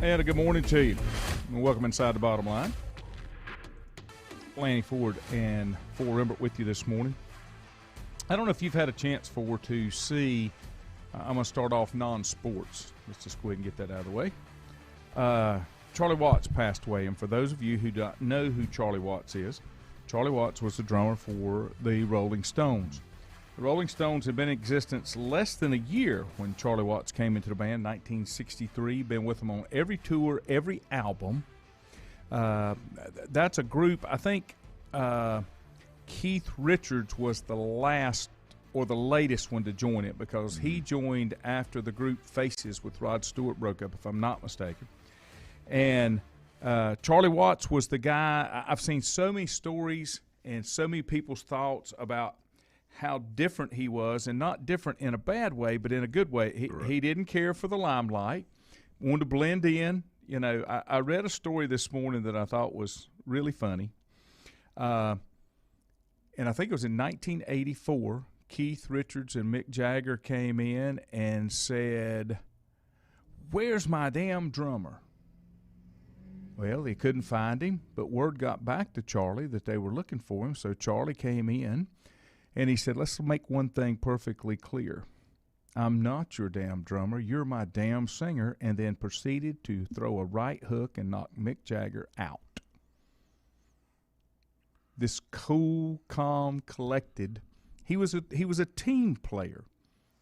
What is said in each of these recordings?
And a good morning to you. And welcome inside the bottom line. Lanny Ford and Ford Rembert with you this morning. I don't know if you've had a chance to see. I'm going to start off non-sports. Let's just go ahead and get that out of the way. Charlie Watts passed away, and for those of you who don't know who Charlie Watts is, Charlie Watts was the drummer for the Rolling Stones. The Rolling Stones had been in existence less than a year when Charlie Watts came into the band, 1963. Been with them on every tour, every album. That's a group, I think Keith Richards was the last or the latest one to join it, because he joined after the group Faces with Rod Stewart broke up, if I'm not mistaken. And Charlie Watts was the guy. I've seen so many stories and so many people's thoughts about how different he was, and not different in a bad way, but in a good way. He didn't care for the limelight, wanted to blend in. You know, I read a story this morning that I thought was really funny. And I think it was in 1984, Keith Richards and Mick Jagger came in and said, "Where's my damn drummer?" Well, they couldn't find him, but word got back to Charlie that they were looking for him. So Charlie came in, and he said, "Let's make one thing perfectly clear. I'm not your damn drummer. You're my damn singer," and then proceeded to throw a right hook and knock Mick Jagger out. This cool, calm, collected. He was a team player,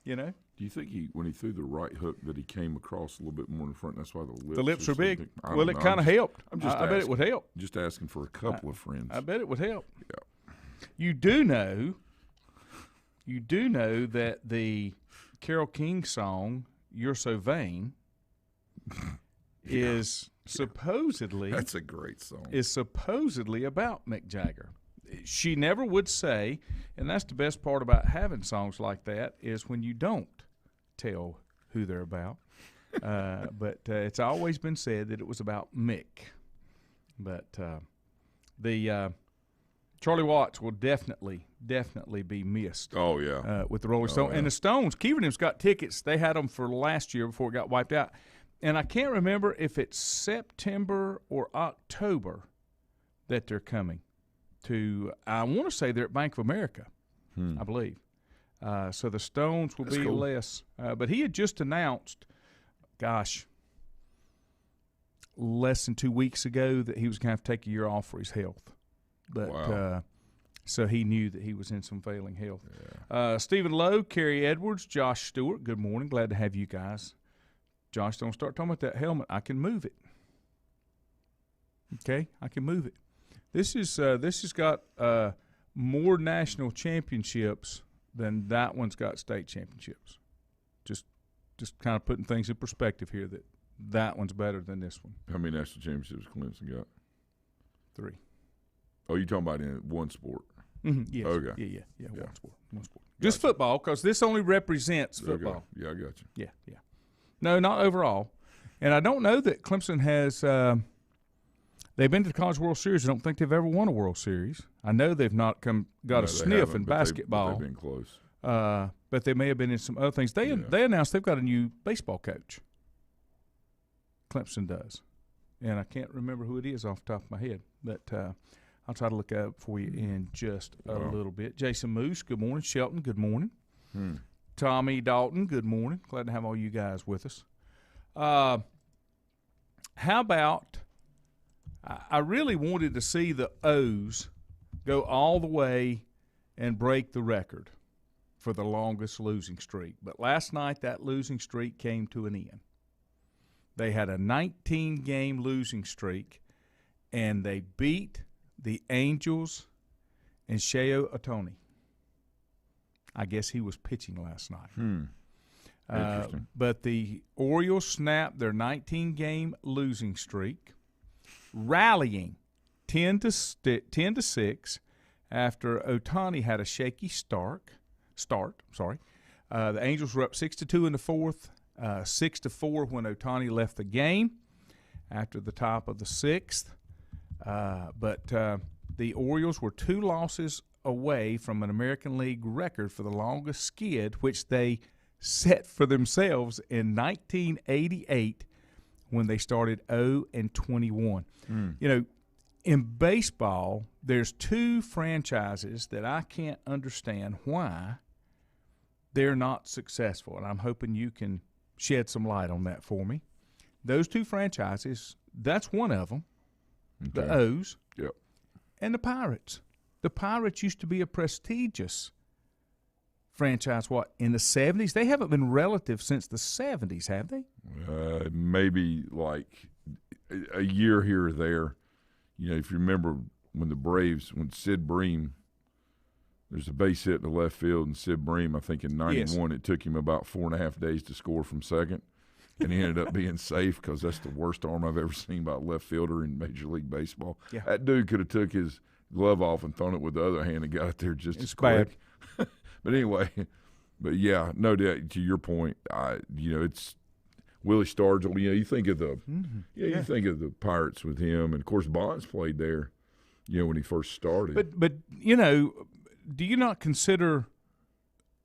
you know. Do you think when he threw the right hook that he came across a little bit more in front? That's why the lips are big. Well, it kind of helped. I bet it would help. Just asking for a couple of friends. I bet it would help. Yeah. You do know that the Carole King song "You're So Vain" is supposedly that's a great song. Is supposedly about Mick Jagger. She never would say, and that's the best part about having songs like that, is when you don't tell who they're about. But it's always been said that it was about Mick. But the Charlie Watts will definitely be missed. Oh, yeah. With the Rolling Stones. Yeah. And the Stones, Keevernham's got tickets. They had them for last year before it got wiped out. And I can't remember if it's September or October that they're coming to. I want to say they're at Bank of America, I believe. So the Stones will be cool. Less. But he had just announced, less than 2 weeks ago that he was going to have to take a year off for his health. But wow. So he knew that he was in some failing health. Yeah. Stephen Lowe, Kerry Edwards, Josh Stewart, good morning. Glad to have you guys. Josh, don't start talking about that helmet. I can move it. Okay, I can move it. This has got more national championships than that one's got state championships. Just kind of putting things in perspective here, that one's better than this one. How many national championships Clemson got? 3. Oh, you're talking about in one sport? Mm-hmm. Yes. Okay. Yeah. One sport. Just football, because this only represents football. Okay. Yeah, I got you. Yeah. No, not overall. And I don't know that Clemson has they've been to the College World Series. I don't think they've ever won a World Series. I know they've not got a sniff in basketball. They've been close. But they may have been in some other things. They announced they've got a new baseball coach. Clemson does. And I can't remember who it is off the top of my head. But I'll try to look it up for you in just a little bit. Jason Moose, good morning. Shelton, good morning. Tommy Dalton, good morning. Glad to have all you guys with us. How about I really wanted to see the O's go all the way and break the record for the longest losing streak. But last night that losing streak came to an end. They had a 19-game losing streak, and they beat the Angels and Shohei Ohtani. I guess he was pitching last night. Interesting. But the Orioles snapped their 19-game losing streak, rallying 10-6 after Ohtani had a shaky start. The Angels were up 6-2 in the fourth, 6-4 when Ohtani left the game after the top of the sixth. But the Orioles were 2 losses away from an American League record for the longest skid, which they set for themselves in 1988 when they started 0-21. You know, in baseball, there's two franchises that I can't understand why they're not successful, and I'm hoping you can shed some light on that for me. Those two franchises, that's one of them, the O's and the Pirates. The Pirates used to be a prestigious franchise, in the 70s? They haven't been relative since the 70s, have they? Maybe like a year here or there. You know, if you remember when the Braves, when Sid Bream, there's a base hit in the left field, and Sid Bream, I think in 91, it took him about 4.5 days to score from second. And he ended up being safe because that's the worst arm I've ever seen by a left fielder in Major League Baseball. Yeah. That dude could have took his glove off and thrown it with the other hand and got it there just as quick. But anyway, yeah, no doubt, to your point, you know, it's Willie Stargell. You know, you think of the you think of the Pirates with him, and of course Bonds played there, you know, when he first started. But you know, do you not consider?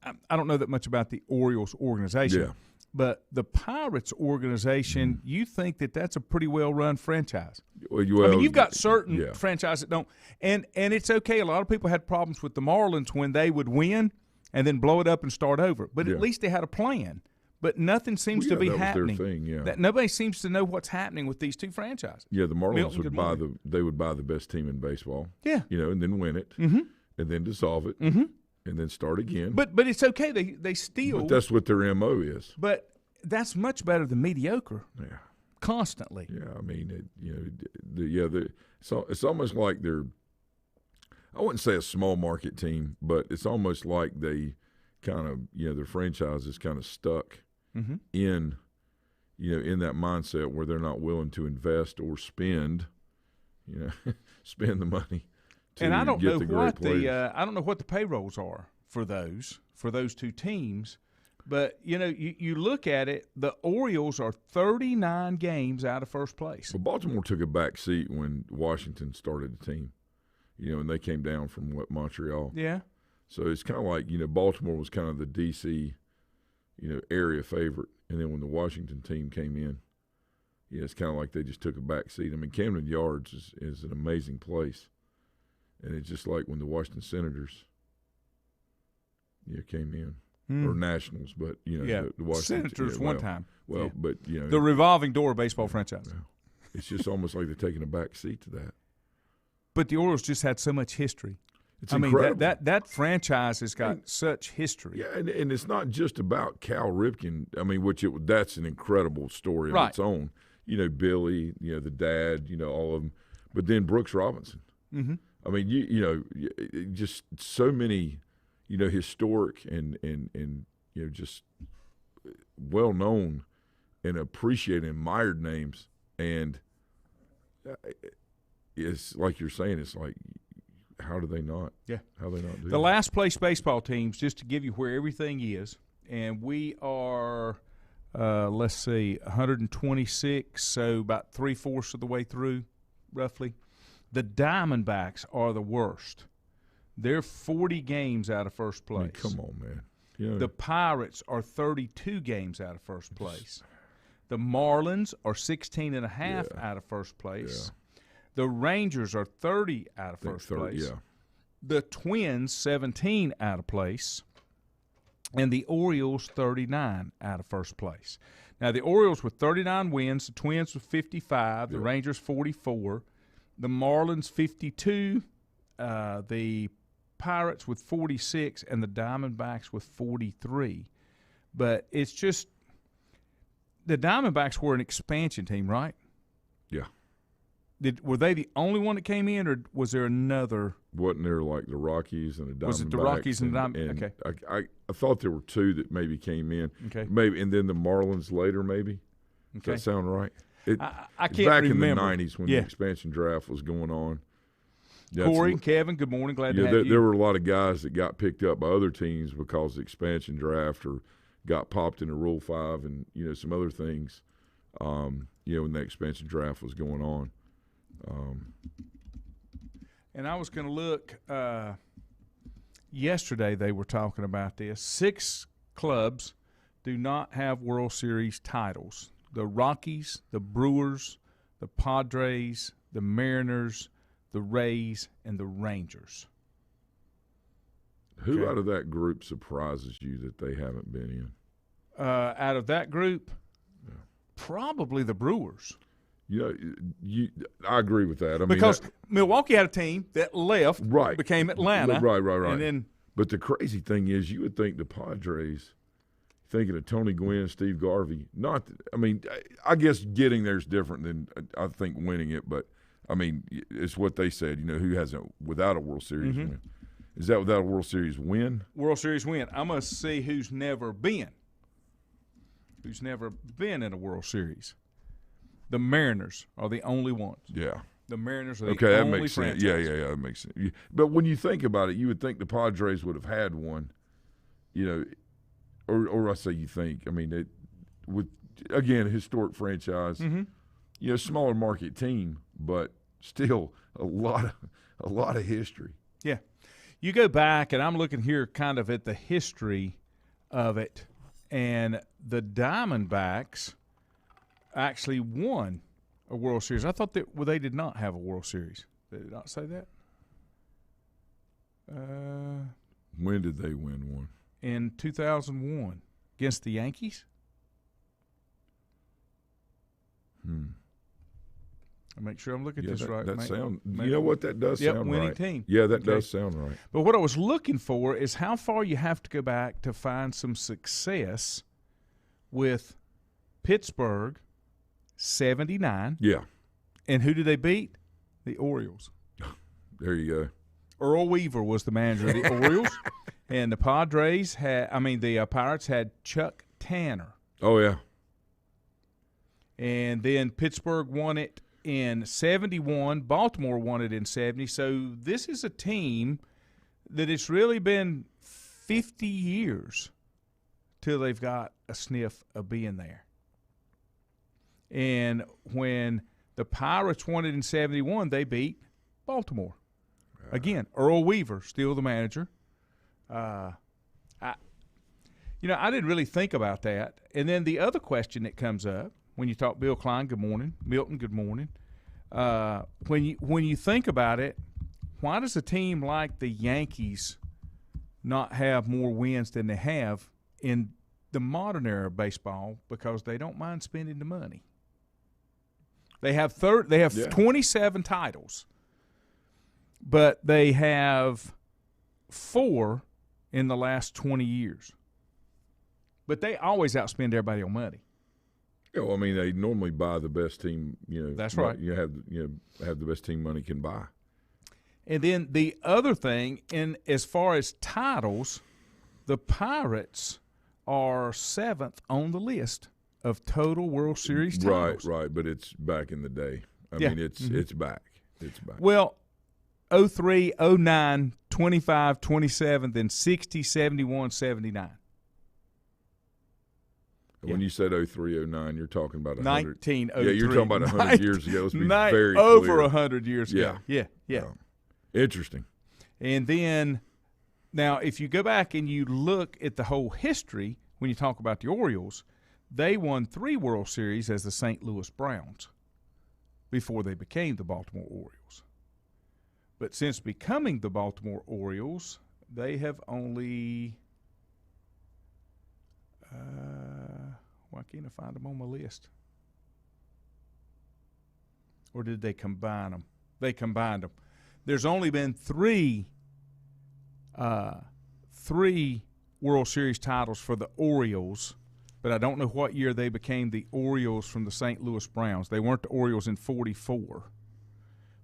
I don't know that much about the Orioles organization. Yeah. But the Pirates organization, you think that that's a pretty well-run franchise? Well, I mean, you've got certain franchises that don't, and it's okay. A lot of people had problems with the Marlins when they would win and then blow it up and start over. But at least they had a plan. But nothing seems to be happening. Their thing, that nobody seems to know what's happening with these two franchises. Yeah, the Marlins would buy the best team in baseball. Yeah, you know, and then win it, and then dissolve it. And then start again. But it's okay. They still. But that's what their MO is. But that's much better than mediocre. Yeah. Constantly. Yeah, I mean, it's almost like they're. I wouldn't say a small market team, but it's almost like they kind of, you know, their franchise is kind of stuck in, you know, in that mindset where they're not willing to invest or spend, you know, spend the money. And I don't know what the payrolls are for those two teams, but you know, you look at it, the Orioles are 39 games out of first place. Well, Baltimore took a back seat when Washington started the team, you know, and they came down from Montreal. Yeah. So it's kind of like, you know, Baltimore was kind of the DC, you know, area favorite, and then when the Washington team came in, yeah, it's kind of like they just took a back seat. I mean, Camden Yards is an amazing place. And it's just like when the Washington Senators, came in, or Nationals, but the Washington Senators one time. Well, but the revolving door baseball franchise. It's just almost like they're taking a back seat to that. But the Orioles just had so much history. It's incredible. That franchise has got such history. Yeah, and it's not just about Cal Ripken. I mean, that's an incredible story of its own. You know, Billy, the dad, all of them. But then Brooks Robinson. Mm-hmm. I mean, just so many, historic and just well-known and appreciated, admired names. And it's like you're saying, it's like, how do they not? Yeah. How do they not do the last place baseball teams, just to give you where everything is, and we are, 126, so about 3/4 of the way through, roughly. The Diamondbacks are the worst. They're 40 games out of first place. I mean, come on, man. The Pirates are 32 games out of first place. The Marlins are 16 and a half out of first place. Yeah. The Rangers are 30 out of first place. Yeah. The Twins, 17 out of place. And the Orioles, 39 out of first place. Now, the Orioles with 39 wins, the Twins with 55, the Rangers 44, the Marlins 52, the Pirates with 46, and the Diamondbacks with 43. But it's just the Diamondbacks were an expansion team, right? Yeah. Were they the only one that came in, or was there another? Wasn't there like the Rockies and the Diamondbacks? Was it the Rockies and the Diamondbacks? Okay. I thought there were two that maybe came in. Okay. Maybe, and then the Marlins later, maybe. Okay. Does that sound right? I can't back remember. in the 90s when the expansion draft was going on. Corey and Kevin, good morning. Glad to have you. There were a lot of guys that got picked up by other teams because of the expansion draft or got popped into Rule 5 and, some other things, when the expansion draft was going on. And I was going to look yesterday they were talking about this. 6 clubs do not have World Series titles the Rockies, the Brewers, the Padres, the Mariners, the Rays, and the Rangers. Who out of that group surprises you that they haven't been in? Out of that group, probably the Brewers. I agree with that. Because Milwaukee had a team that left, right, became Atlanta. Right. And then, but the crazy thing is, you would think the Padres, thinking of Tony Gwynn, Steve Garvey, I guess getting there is different than I think winning it, but, it's what they said, who hasn't without a World Series win. Is that without a World Series win? World Series win. I'm going to see who's never been. Who's never been in a World Series. The Mariners are the only ones. Yeah. The Mariners are the that only makes franchise. sense. Yeah, that makes sense. But when you think about it, you would think the Padres would have had one, or I say you think. With, again, a historic franchise, smaller market team, but still a lot of history. Yeah. You go back, and I'm looking here kind of at the history of it, and the Diamondbacks actually won a World Series. I thought that they did not have a World Series. They did not say that. When did they win one? In 2001 against the Yankees. I'll make sure I'm looking at this right. You know what? That does sound winning right. Team. Yeah, that does sound right. But what I was looking for is how far you have to go back to find some success with Pittsburgh, 79. Yeah. And who did they beat? The Orioles. There you go. Earl Weaver was the manager of the Orioles. And the Pirates had Chuck Tanner. Oh, yeah. And then Pittsburgh won it in 71. Baltimore won it in 70. So this is a team that it's really been 50 years till they've got a sniff of being there. And when the Pirates won it in 71, they beat Baltimore. Again, Earl Weaver, still the manager. I didn't really think about that. And then the other question that comes up when you talk Bill Klein, good morning. Milton, good morning. When you think about it, why does a team like the Yankees not have more wins than they have in the modern era of baseball? Because they don't mind spending the money. They have 27 titles, but they have 4 in the last 20 years. But they always outspend everybody on money. Yeah, well, they normally buy the best team. That's right. You have the best team money can buy. And then the other thing, as far as titles, the Pirates are 7th on the list of total World Series titles. Right. But it's back in the day. It's back. It's back. Well, 03, 09, 25, 27, then 60, 71, 79. When you said 03, 09, you're talking about 100. 1903. Yeah, you're talking about 100 years ago. Let's be very over clear. 100 years ago. Yeah. Interesting. And then, now, if you go back and you look at the whole history, when you talk about the Orioles, they won 3 World Series as the St. Louis Browns before they became the Baltimore Orioles. But since becoming the Baltimore Orioles, they have only why can't I find them on my list? Or did they combine them? They combined them. There's only been 3 World Series titles for the Orioles, but I don't know what year they became the Orioles from the St. Louis Browns. They weren't the Orioles in 44.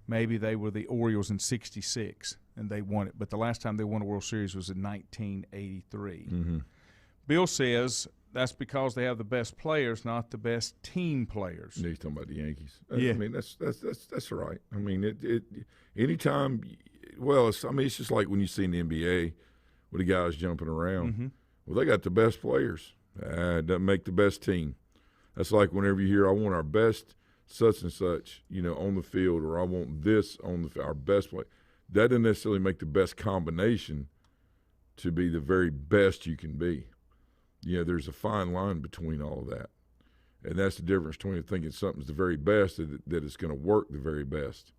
Maybe they were the Orioles in 66, and they won it. But the last time they won a World Series was in 1983. Mm-hmm. Bill says that's because they have the best players, not the best team players. He's talking about the Yankees. Yeah. That's right. Anytime. Well, it's just like when you see in the NBA with the guys jumping around. Mm-hmm. Well, they got the best players. It doesn't make the best team. That's like whenever you hear, I want our best such and such, on the field, or I want this on our best play. That doesn't necessarily make the best combination to be the very best you can be. There's a fine line between all of that. And that's the difference between thinking something's the very best that it's going to work the very best.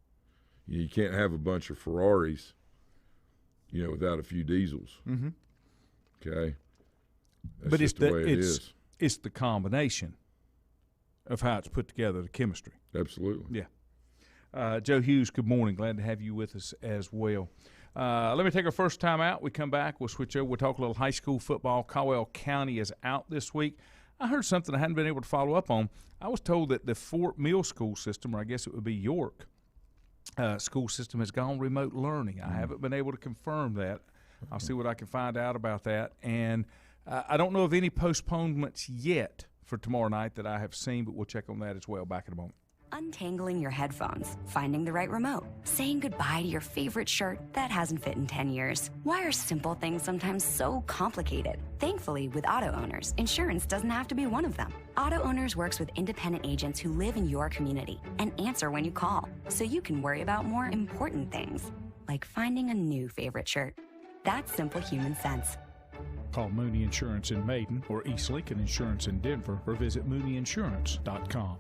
You can't have a bunch of Ferraris, without a few diesels. Mm-hmm. Okay? That's But just the way it is. It's the combination of how it's put together, the chemistry. Absolutely. Yeah. Joe Hughes, good morning. Glad to have you with us as well. Let me take our first time out. We come back. We'll switch over. We'll talk a little high school football. Caldwell County is out this week. I heard something I hadn't been able to follow up on. I was told that the Fort Mill school system, or I guess it would be York, school system has gone remote learning. I haven't been able to confirm that. I'll see what I can find out about that. And I don't know of any postponements yet for tomorrow night that I have seen, but we'll check on that as well. Back in a moment. Untangling your headphones, finding the right remote, saying goodbye to your favorite shirt that hasn't fit in 10 years. Why are simple things sometimes so complicated? Thankfully, with auto owners, insurance doesn't have to be one of them. Auto Owners works with independent agents who live in your community and answer when you call, so you can worry about more important things, like finding a new favorite shirt. That's simple human sense. Call Mooney Insurance in Maiden or East Lincoln Insurance in Denver or visit mooneyinsurance.com.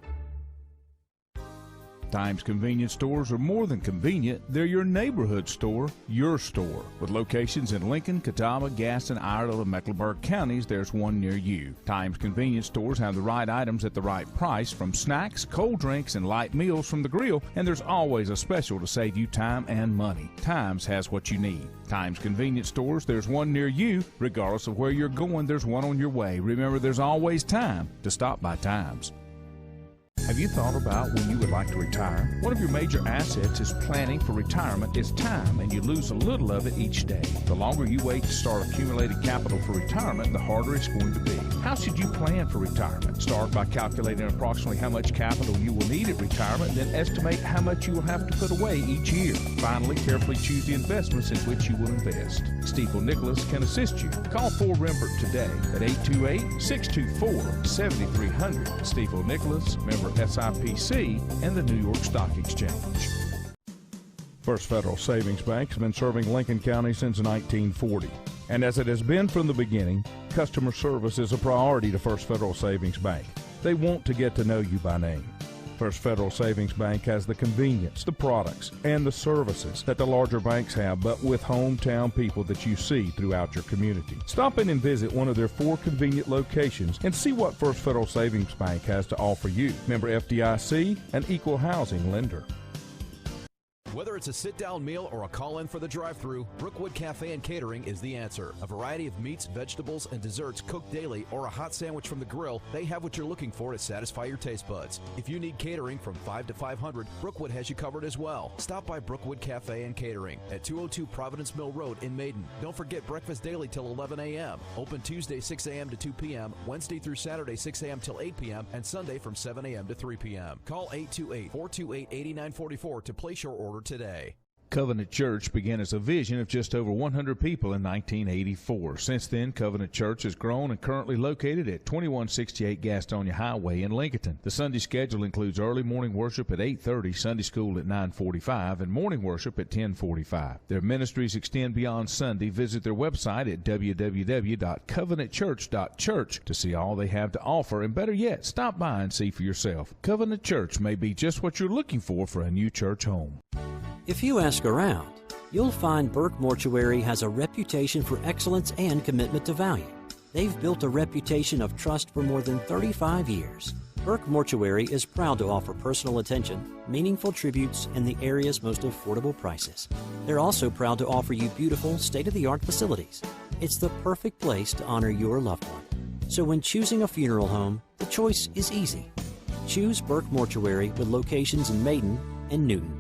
Times convenience stores are more than convenient. They're your neighborhood store, your store. With locations in Lincoln, Catawba, Gaston, Iredell, and Mecklenburg counties, there's one near you. Times convenience stores have the right items at the right price, from snacks, cold drinks, and light meals from the grill, and there's always a special to save you time and money. Times has what you need. Times convenience stores, there's one near you. Regardless of where you're going, there's one on your way. Remember, there's always time to stop by Times. Have you thought about when you would like to retire? One of your major assets is planning for retirement is time, and you lose a little of it each day. The longer you wait to start accumulating capital for retirement, the harder it's going to be. How should you plan for retirement? Start by calculating approximately how much capital you will need at retirement, then estimate how much you will have to put away each year. Finally, carefully choose the investments in which you will invest. Stifel Nicholas can assist you. Call Ford Rembert today at 828-624-7300. Stifel Nicholas, member SIPC, and the New York Stock Exchange. First Federal Savings Bank has been serving Lincoln County since 1940. And as it has been from the beginning, customer service is a priority to First Federal Savings Bank. They want to get to know you by name. First Federal Savings Bank has the convenience, the products, and the services that the larger banks have, but with hometown people that you see throughout your community. Stop in and visit one of their 4 convenient locations and see what First Federal Savings Bank has to offer you. Member FDIC, an equal housing lender. Whether it's a sit-down meal or a call-in for the drive-thru, Brookwood Cafe and Catering is the answer. A variety of meats, vegetables, and desserts cooked daily, or a hot sandwich from the grill, they have what you're looking for to satisfy your taste buds. If you need catering from 5 to 500, Brookwood has you covered as well. Stop by Brookwood Cafe and Catering at 202 Providence Mill Road in Maiden. Don't forget breakfast daily till 11 a.m. Open Tuesday 6 a.m. to 2 p.m., Wednesday through Saturday 6 a.m. till 8 p.m., and Sunday from 7 a.m. to 3 p.m. Call 828-428-8944 to place your order today. Covenant Church began as a vision of just over 100 people in 1984. Since then, Covenant Church has grown and currently located at 2168 Gastonia Highway in Lincoln. The Sunday schedule includes early morning worship at 8:30, Sunday school at 9:45, and morning worship at 10:45. Their ministries extend beyond Sunday. Visit their website at www.covenantchurch.church to see all they have to offer, and better yet, stop by and see for yourself. Covenant Church may be just what you're looking for a new church home. If you ask around, you'll find Burke Mortuary has a reputation for excellence and commitment to value. They've built a reputation of trust for more than 35 years. Burke Mortuary is proud to offer personal attention, meaningful tributes, and the area's most affordable prices. They're also proud to offer you beautiful, state-of-the-art facilities. It's the perfect place to honor your loved one. So when choosing a funeral home, the choice is easy. Choose Burke Mortuary with locations in Maiden and Newton.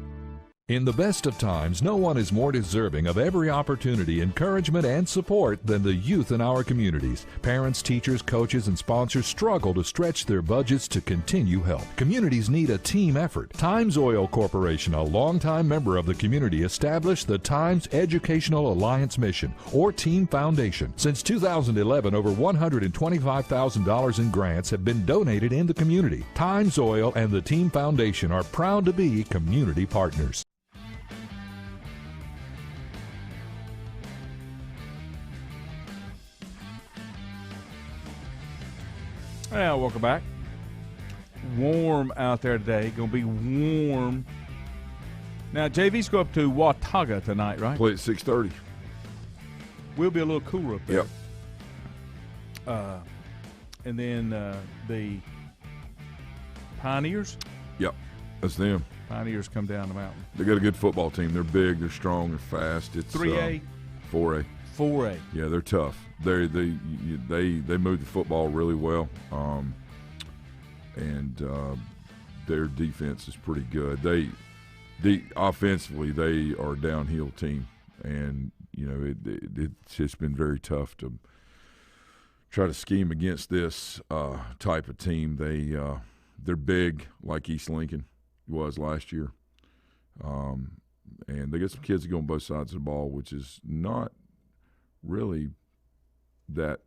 In the best of times, no one is more deserving of every opportunity, encouragement, and support than the youth in our communities. Parents, teachers, coaches, and sponsors struggle to stretch their budgets to continue help. Communities need a team effort. Times Oil Corporation, a longtime member of the community, established the Times Educational Alliance Mission, or Team Foundation. Since 2011, over $125,000 in grants have been donated in the community. Times Oil and the Team Foundation are proud to be community partners. Well, welcome back. warm out there today. Going to be warm. Now, JV's go up to Watauga tonight, right? Play at 6:30. We'll be a little cooler up there. Yep. And then the Pioneers. Yep, that's them. Pioneers come down the mountain. They got a good football team. They're big. They're strong. They're fast. It's 3A, 4A. 4A. Yeah, they're tough. They move the football really well, and their defense is pretty good. Offensively, they are a downhill team, and it's just been very tough to try to scheme against this type of team. They're big, like East Lincoln was last year, and they get some kids that go on both sides of the ball, which is not really that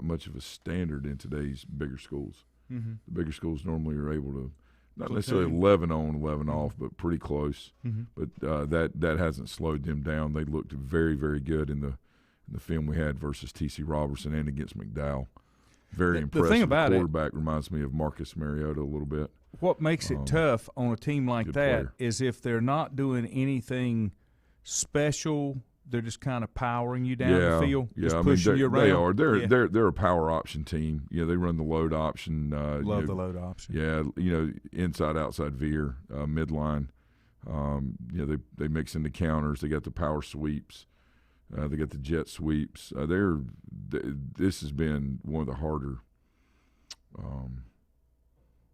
much of a standard in today's bigger schools. Mm-hmm. The bigger schools normally are able to not necessarily 11 on, 11 off, but pretty close. Mm-hmm. But that hasn't slowed them down. They looked very, very good in the film we had versus T.C. Robertson and against McDowell. Very impressive. The thing about the quarterback reminds me of Marcus Mariota a little bit. What makes it tough on a team like that player. is if they're not doing anything special, they're just kind of powering you down the field, just pushing you around. They are. They're a power option team. Yeah, they run the load option. Love the load option. Yeah, inside outside veer, midline. They mix in the counters. They got the power sweeps. They got the jet sweeps. This has been one of the harder.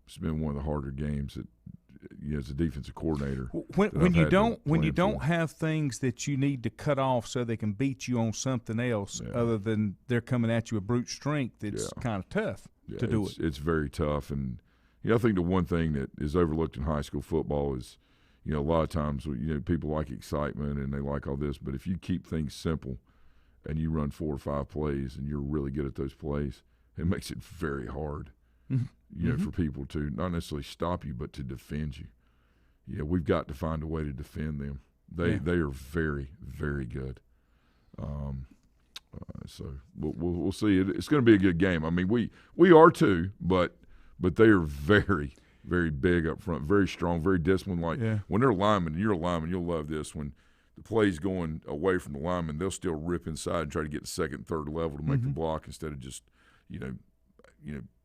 It's been one of the harder games that, as a defensive coordinator. When you don't have things that you need to cut off so they can beat you on something else other than they're coming at you with brute strength, it's kind of tough to do it. It's very tough, and I think the one thing that is overlooked in high school football is, a lot of times people like excitement and they like all this, but if you keep things simple and you run 4 or 5 plays and you're really good at those plays, it makes it very hard. For people to not necessarily stop you, but to defend you. Yeah, we've got to find a way to defend them. They are very, very good. So we'll see. It's going to be a good game. I mean, we are too, but they are very, very big up front, very strong, very disciplined. When they're linemen, and you're a lineman, you'll love this. When the play's going away from the lineman, they'll still rip inside and try to get the second, third level to make the block instead of just,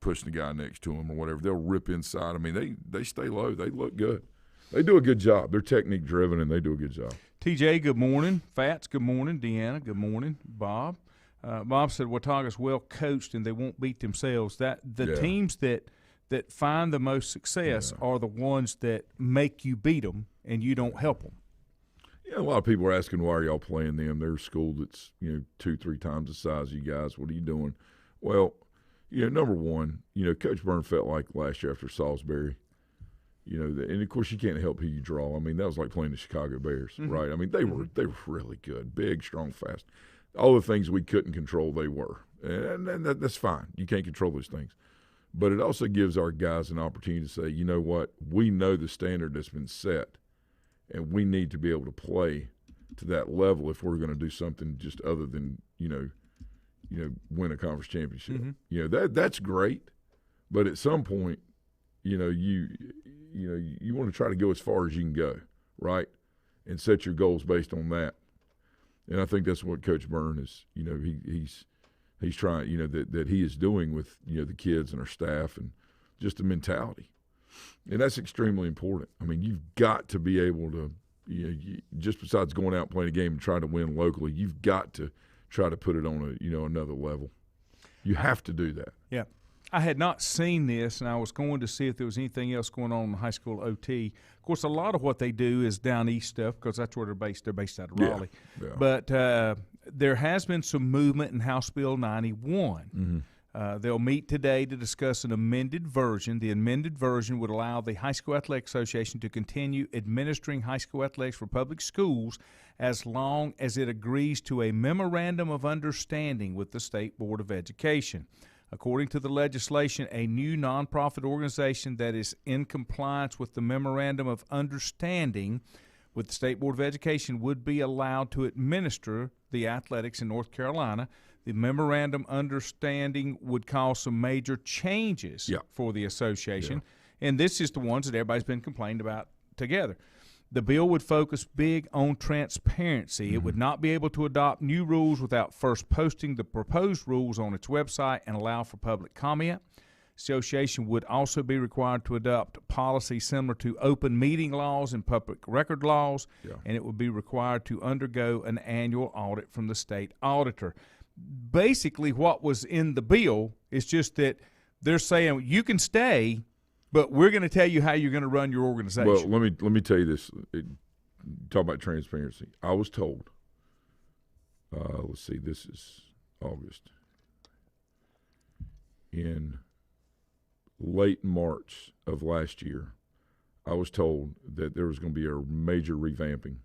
pushing the guy next to him or whatever. They'll rip inside. I mean, they stay low. They look good. They do a good job. They're technique driven and they do a good job. TJ, good morning. Fats, good morning. Deanna, good morning. Bob. Bob said Watauga's well coached and they won't beat themselves. Teams that find the most success are the ones that make you beat them and you don't help them. Yeah, a lot of people are asking, why are y'all playing them? They're a school that's 2-3 times the size of you guys. What are you doing? Well, number one, Coach Byrne felt like last year after Salisbury, and of course you can't help who you draw. I mean, that was like playing the Chicago Bears, right? I mean, they were really good, big, strong, fast. All the things we couldn't control, they were, and that's fine. You can't control those things, but it also gives our guys an opportunity to say, you know what, we know the standard that's been set, and we need to be able to play to that level if we're going to do something just other than win a conference championship. That's great, but at some point, you want to try to go as far as you can go, right, and set your goals based on that. And I think that's what Coach Byrne is. He's trying. That he is doing with the kids and our staff and just the mentality, and that's extremely important. I mean, you've got to be able to, just besides going out and playing a game and trying to win locally, you've got to try to put it on another level. You have to do that. Yeah. I had not seen this, and I was going to see if there was anything else going on in the high school OT. Of course, a lot of what they do is down east stuff because that's where they're based. They're based out of Raleigh. Yeah. But there has been some movement in House Bill 91. They'll meet today to discuss an amended version. The amended version would allow the High School Athletic Association to continue administering high school athletics for public schools as long as it agrees to a memorandum of understanding with the State Board of Education. According to the legislation, a new nonprofit organization that is in compliance with the memorandum of understanding with the State Board of Education would be allowed to administer the athletics in North Carolina. The memorandum understanding would cause some major changes for the association, and this is the ones that everybody's been complaining about together. The bill would focus big on transparency. It would not be able to adopt new rules without first posting the proposed rules on its website and allow for public comment. Association would also be required to adopt policy similar to open meeting laws and public record laws, and it would be required to undergo an annual audit from the state auditor. Basically, what was in the bill is just that they're saying you can stay, but we're going to tell you how you're going to run your organization. Well, let me tell you this. Talk about transparency. I was told, let's see, this is August. In late March of last year, I was told that there was going to be a major revamping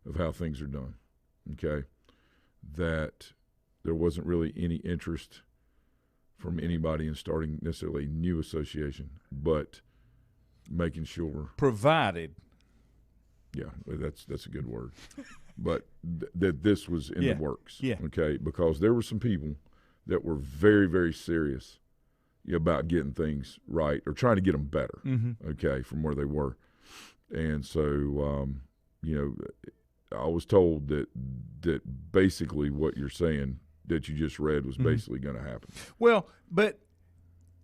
of how things are done, okay? That there wasn't really any interest from anybody in starting necessarily a new association, but making sure. Provided. Yeah, that's a good word. But that this was in the works, okay? Because there were some people that were very, very serious about getting things right or trying to get them better, okay, from where they were. And so, I was told that basically what you're saying that you just read was basically going to happen. Well, but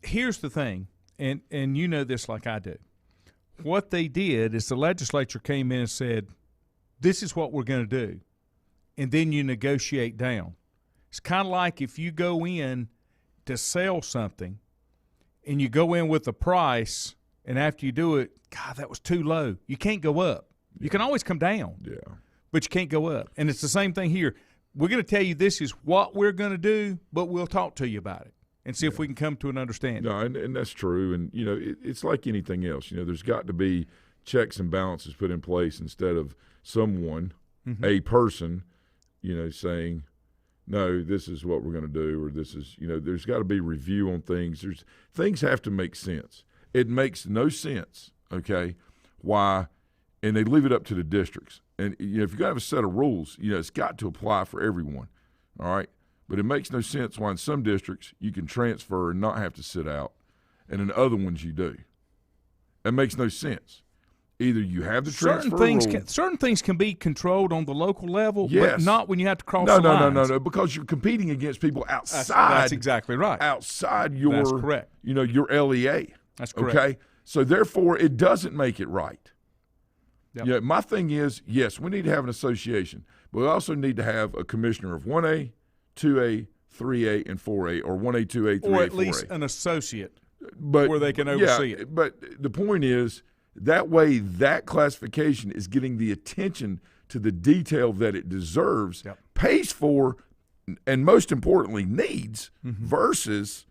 here's the thing, and you know this like I do. What they did is the legislature came in and said, this is what we're going to do, and then you negotiate down. It's kind of like if you go in to sell something and you go in with a price, and after you do it, God, that was too low. You can't go up. You can always come down, but you can't go up. And it's the same thing here. We're going to tell you this is what we're going to do, but we'll talk to you about it and see if we can come to an understanding. No, and that's true. And, it's like anything else. There's got to be checks and balances put in place instead of someone, a person, saying, no, this is what we're going to do, or this is, there's got to be review on things. Things have to make sense. It makes no sense, okay, why, and they leave it up to the districts. And, if you're going to have a set of rules, it's got to apply for everyone, all right? But it makes no sense why in some districts you can transfer and not have to sit out, and in other ones you do. It makes no sense. Either you have the transfer rule. Certain things can be controlled on the local level, but not when you have to cross the lines. No, because you're competing against people outside. That's exactly right. Outside your, that's correct. Your LEA. That's correct. Okay? So, therefore, it doesn't make it right. Yep. My thing is, yes, we need to have an association, but we also need to have a commissioner of 1A, 2A, 3A, and 4A, or 1A, 2A, 3A, 4A. Or at least an associate where they can oversee it. But the point is, that way that classification is getting the attention to the detail that it deserves, pays for, and most importantly needs, versus,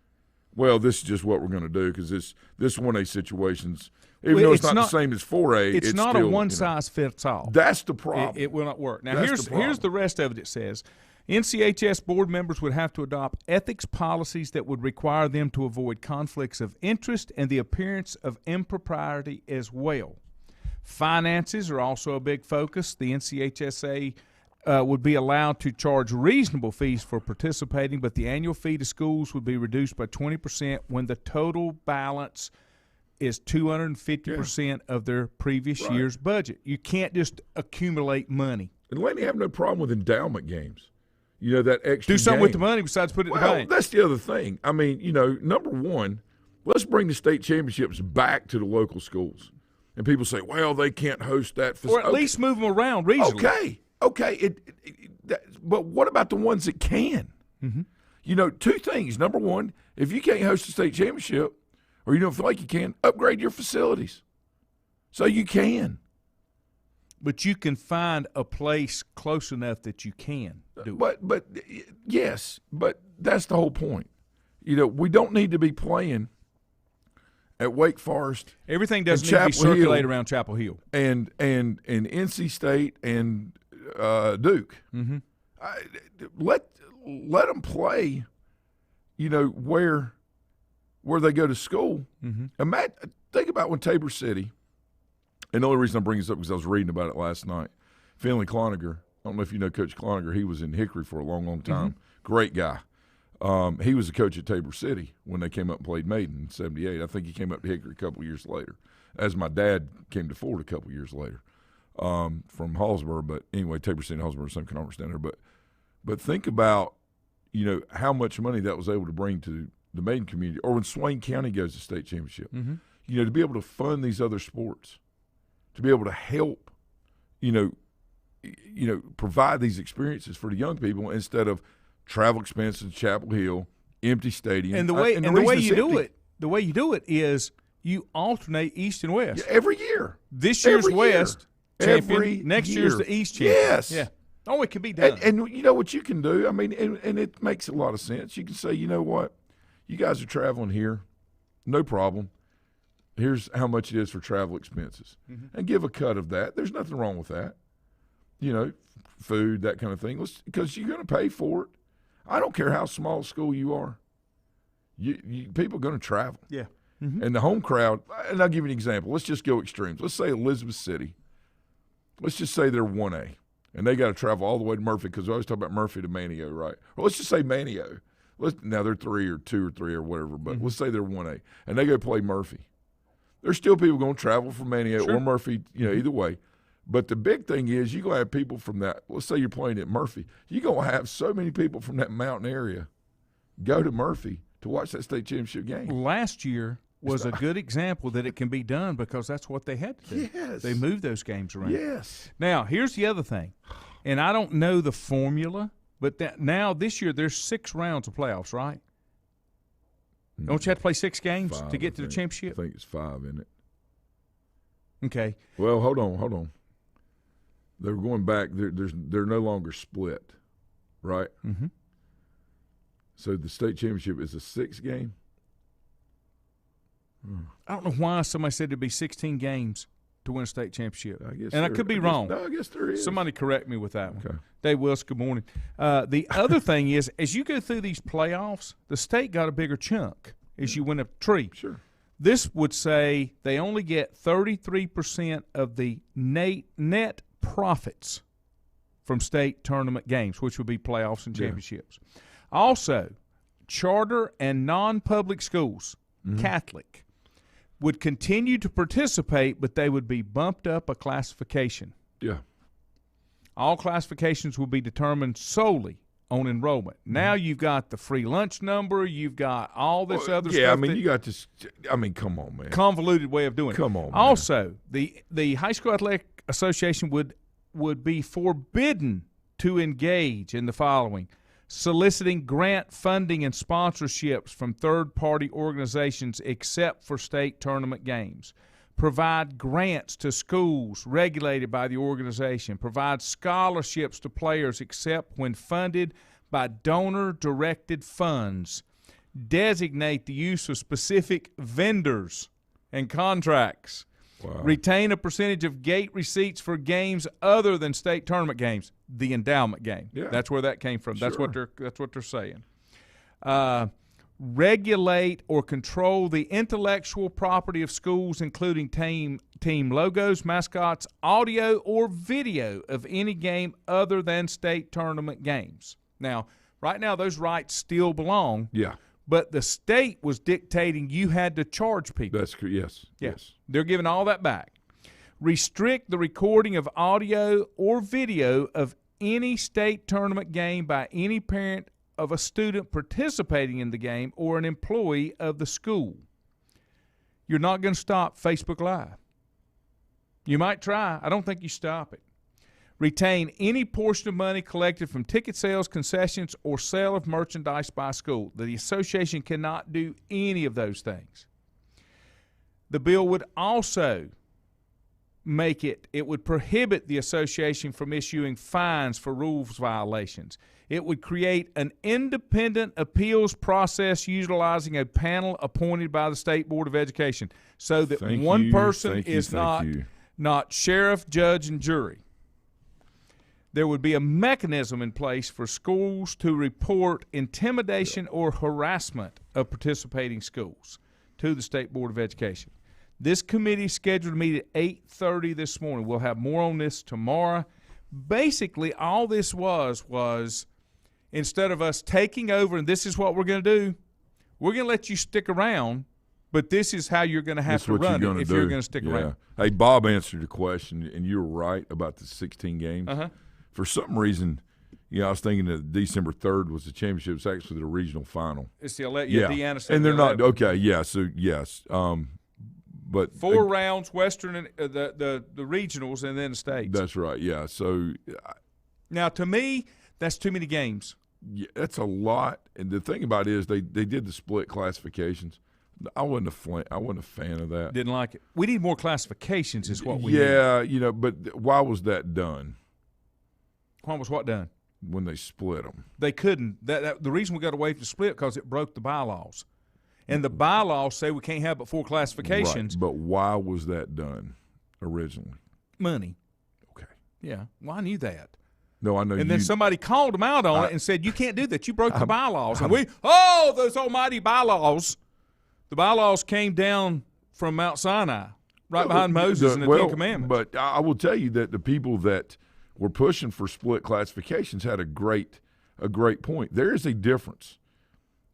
well, this is just what we're going to do because this 1A situation's, even though it's not the same as 4A. It's not still, a one-size-fits-all. That's the problem. It will not work. Now, here's the rest of it. It says, NCHS board members would have to adopt ethics policies that would require them to avoid conflicts of interest and the appearance of impropriety as well. Finances are also a big focus. The NCHSA would be allowed to charge reasonable fees for participating, but the annual fee to schools would be reduced by 20% when the total balance is 250% of their previous year's budget. You can't just accumulate money. And Laney have no problem with endowment games. That extra do something game. with the money besides put it in the bank. That's the other thing. I mean, number one, let's bring the state championships back to the local schools. And people say, well, they can't host that. Or at least move them around regionally. Okay. But what about the ones that can? Two things. Number one, if you can't host a state championship or you don't feel like you can, upgrade your facilities so you can. But you can find a place close enough that you can do it. But yes, but that's the whole point. We don't need to be playing at Wake Forest. Everything doesn't need to be circulated around Chapel Hill. And NC State and Duke. Let them play, where they go to school. Think about when Tabor City And the only reason I bring this up because I was reading about it last night. Finley Cloninger, I don't know if you know Coach Cloninger. He was in Hickory for a long, long time. Mm-hmm. Great guy. He was the coach at Tabor City when they came up and played Maiden in '78. I think he came up to Hickory a couple of years later, as my dad came to Ford a couple of years later from Hallsburg. But anyway, Tabor City and Hallsburg, same conference down there. But think about, how much money that was able to bring to the Maiden community, or when Swain County goes to state championship. Mm-hmm. To be able to fund these other sports, to be able to help, provide these experiences for the young people instead of travel expenses in Chapel Hill, empty stadium. And the way you do it is you alternate East and West. Yeah, every year. This year's West champion, next year. year's the East champion. Yes. Yeah. Oh, it can be done. And you know what you can do? I mean, and it makes a lot of sense. You can say, you know what? You guys are traveling here. No problem. Here's how much it is for travel expenses. Mm-hmm. And give a cut of that. There's nothing wrong with that. Food, that kind of thing. Because you're going to pay for it. I don't care how small a school you are. People are going to travel. Yeah. Mm-hmm. And the home crowd, and I'll give you an example. Let's just go extremes. Let's say Elizabeth City. Let's just say they're 1A. And they got to travel all the way to Murphy because we always talk about Murphy to Manio, right? Or let's just say Manio. Now they're 3 or 2 or 3 or whatever, but let's say they're 1A. And they go play Murphy. There's still people going to travel from Manio or Murphy, either way. But the big thing is you're going to have people from that. Let's say you're playing at Murphy. You're going to have so many people from that mountain area go to Murphy to watch that state championship game. Last year was a good example that it can be done because that's what they had to do. Yes. They moved those games around. Yes. Now, here's the other thing, and I don't know the formula, but now this year there's 6 rounds of playoffs, right? Don't you have to play 6 games 5, to get to the championship? I think it's 5, isn't it? Okay. Well, hold on. They're going back. They're no longer split, right? Mm-hmm. So the state championship is a 6 game? I don't know why somebody said it'd be 16 games to win a state championship. I could be wrong. No, I guess there is. Somebody correct me with that one. Okay. Dave Wills, good morning. The other thing is, as you go through these playoffs, the state got a bigger chunk as you win a tree. Sure. This would say they only get 33% of the net profits from state tournament games, which would be playoffs and championships. Yeah. Also, charter and non-public schools, Catholic, would continue to participate, but they would be bumped up a classification. Yeah. All classifications will be determined solely on enrollment. Now you've got the free lunch number. You've got all this other stuff. Yeah, I mean, you got this. I mean, come on, man. Convoluted way of doing it. Come on, man. Also, the High School Athletic Association would be forbidden to engage in the following: soliciting grant funding and sponsorships from third-party organizations except for state tournament games. Provide grants to schools regulated by the organization. Provide scholarships to players except when funded by donor-directed funds. Designate the use of specific vendors and contracts. Wow. Retain a percentage of gate receipts for games other than state tournament games. The endowment game. Yeah. That's where that came from. Sure. That's what they're saying. Regulate or control the intellectual property of schools, including team logos, mascots, audio, or video of any game other than state tournament games. Now, right now, those rights still belong. Yeah. But the state was dictating you had to charge people. That's yes. Yeah. Yes. They're giving all that back. Restrict the recording of audio or video of any state tournament game by any parent of a student participating in the game or an employee of the school. You're not going to stop Facebook Live. You might try. I don't think you stop it. Retain any portion of money collected from ticket sales, concessions, or sale of merchandise by school. The association cannot do any of those things. The bill would also it would prohibit the association from issuing fines for rules violations. It would create an independent appeals process utilizing a panel appointed by the State Board of Education so that one person is not sheriff, judge, and jury. There would be a mechanism in place for schools to report intimidation or harassment of participating schools to the State Board of Education. This committee scheduled to meet at 8:30 this morning. We'll have more on this tomorrow. Basically, all this was instead of us taking over and this is what we're going to do, we're going to let you stick around, but this is how you're going to have to run it if you're going to stick around. Hey, Bob answered your question, and you were right about the 16 games. For some reason, I was thinking that December 3rd was the championship. It's actually the regional final. It's the Deanna said and they're the not okay. Yeah, so yes, but 4 rounds, Western and the regionals, and then the states. That's right. Yeah. So now, to me, that's too many games. Yeah, that's a lot. And the thing about it is they did the split classifications. I wasn't a fan of that. Didn't like it. We need more classifications, is what we need. Yeah, but why was that done? Why was what done? When they split them, they couldn't. The reason we got away from the split because it broke the bylaws. And the bylaws say we can't have but 4 classifications. Right. But why was that done originally? Money. Okay. Yeah. Well, I knew that. No, I know. And then somebody called them out on it and said, you can't do that. You broke the bylaws. And those almighty bylaws. The bylaws came down from Mount Sinai, right behind Moses and the Ten Commandments. But I will tell you that the people that were pushing for split classifications had a great point. There is a difference.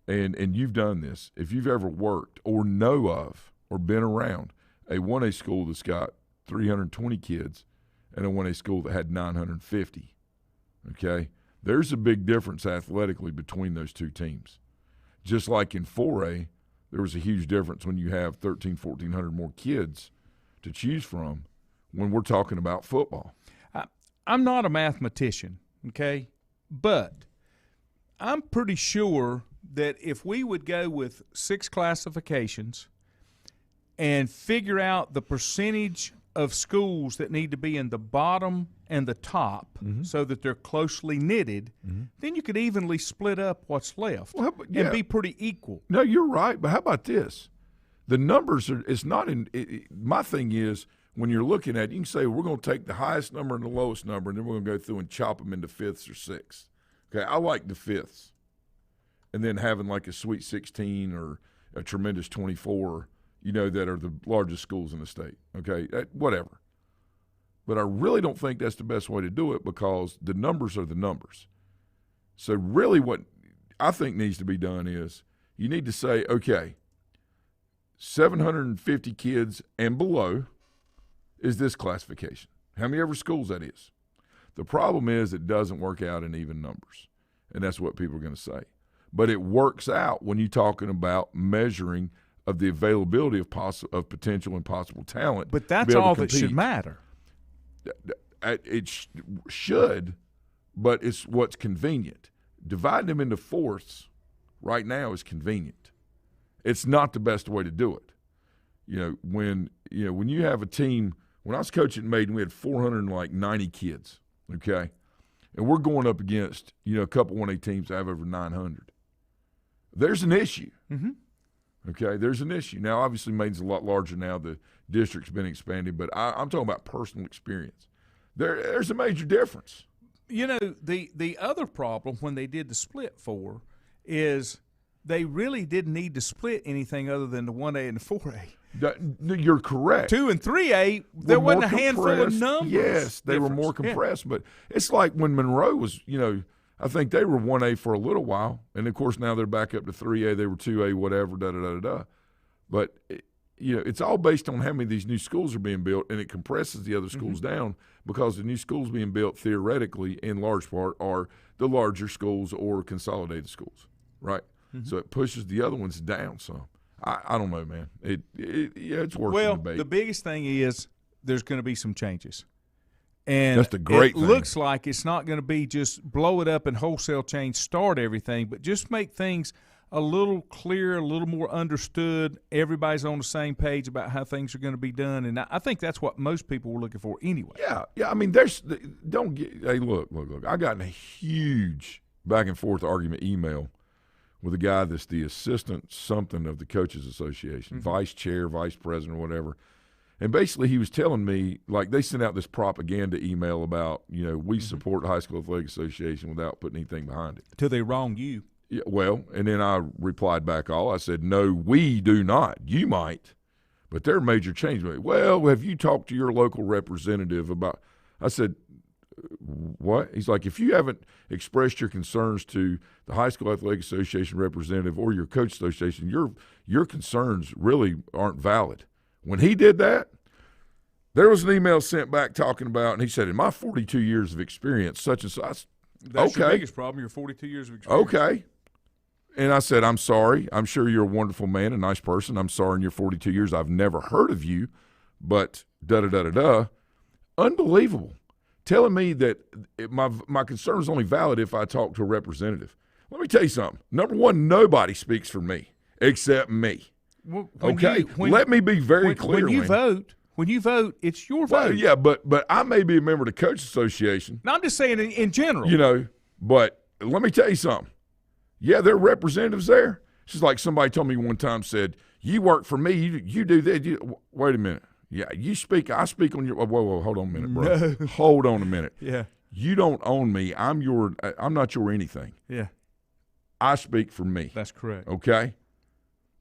And you've done this. If you've ever worked or know of or been around a 1A school that's got 320 kids and a 1A school that had 950, okay, there's a big difference athletically between those two teams. Just like in 4A, there was a huge difference when you have 1,400 more kids to choose from when we're talking about football. I'm not a mathematician, okay, but I'm pretty sure that if we would go with 6 classifications and figure out the percentage of schools that need to be in the bottom and the top so that they're closely knitted, then you could evenly split up what's left and be pretty equal. No, you're right, but how about this? The numbers are – it's not in my thing is when you're looking at it, you can say we're going to take the highest number and the lowest number and then we're going to go through and chop them into fifths or sixths. Okay, I like the fifths. And then having like a Sweet 16 or a tremendous 24, that are the largest schools in the state. Okay, whatever. But I really don't think that's the best way to do it because the numbers are the numbers. So really what I think needs to be done is you need to say, okay, 750 kids and below is this classification. How many ever schools that is. The problem is it doesn't work out in even numbers, and that's what people are going to say. But it works out when you're talking about measuring of the availability of potential and possible talent. But that's all that should matter. It should, but it's what's convenient. Dividing them into fourths right now is convenient. It's not the best way to do it. When you have a team. When I was coaching at Maiden, we had 490 kids. Okay, and we're going up against a couple 1A teams that have over 900. There's an issue. Okay, there's an issue. Now, obviously, Maiden's a lot larger now. The district's been expanded, but I'm talking about personal experience. There's a major difference. The other problem when they did the split 4 is they really didn't need to split anything other than the 1A and the 4A. You're correct. 2 and 3A, there wasn't a handful of numbers. Yes, they were more compressed, but it's like when Monroe was, I think they were 1A for a little while, and of course now they're back up to 3A. They were 2A, whatever, da-da-da-da-da. But, it's all based on how many of these new schools are being built, and it compresses the other schools down because the new schools being built theoretically in large part are the larger schools or consolidated schools, right? So it pushes the other ones down some. I don't know, man. It's worth the debate. The biggest thing is there's going to be some changes. And that's the great thing. It looks like it's not going to be just blow it up and wholesale change, start everything, but just make things a little clearer, a little more understood. Everybody's on the same page about how things are going to be done, and I think that's what most people were looking for anyway. Yeah. I mean, look. I got in a huge back and forth argument email with a guy that's the assistant something of the Coaches Association, vice chair, vice president, or whatever. And basically he was telling me, like, they sent out this propaganda email about, we support the High School Athletic Association without putting anything behind it. Till they wrong you. Yeah, well, and then I replied back I said, no, we do not. You might, but there are major changes. Well, have you talked to your local representative about? I said, what? He's like, if you haven't expressed your concerns to the High School Athletic Association representative or your coach association, your concerns really aren't valid. When he did that, there was an email sent back talking about, and he said, in my 42 years of experience, such and such. That's your biggest problem, your 42 years of experience. Okay. And I said, I'm sorry. I'm sure you're a wonderful man, a nice person. I'm sorry in your 42 years I've never heard of you, but da-da-da-da-da. Unbelievable. Telling me that my concern is only valid if I talk to a representative. Let me tell you something. Number one, nobody speaks for me except me. Well, okay? Let me be very clear. When you vote, it's your vote. Well, yeah, but I may be a member of the Coach Association. No, I'm just saying in general. You know, but let me tell you something. Yeah, there are representatives there. It's just like somebody told me one time, said, you work for me, you do that. Wait a minute. Yeah, you speak, I speak on your – whoa, hold on a minute, bro. No. Hold on a minute. Yeah. You don't own me. I'm not your anything. Yeah. I speak for me. That's correct. Okay?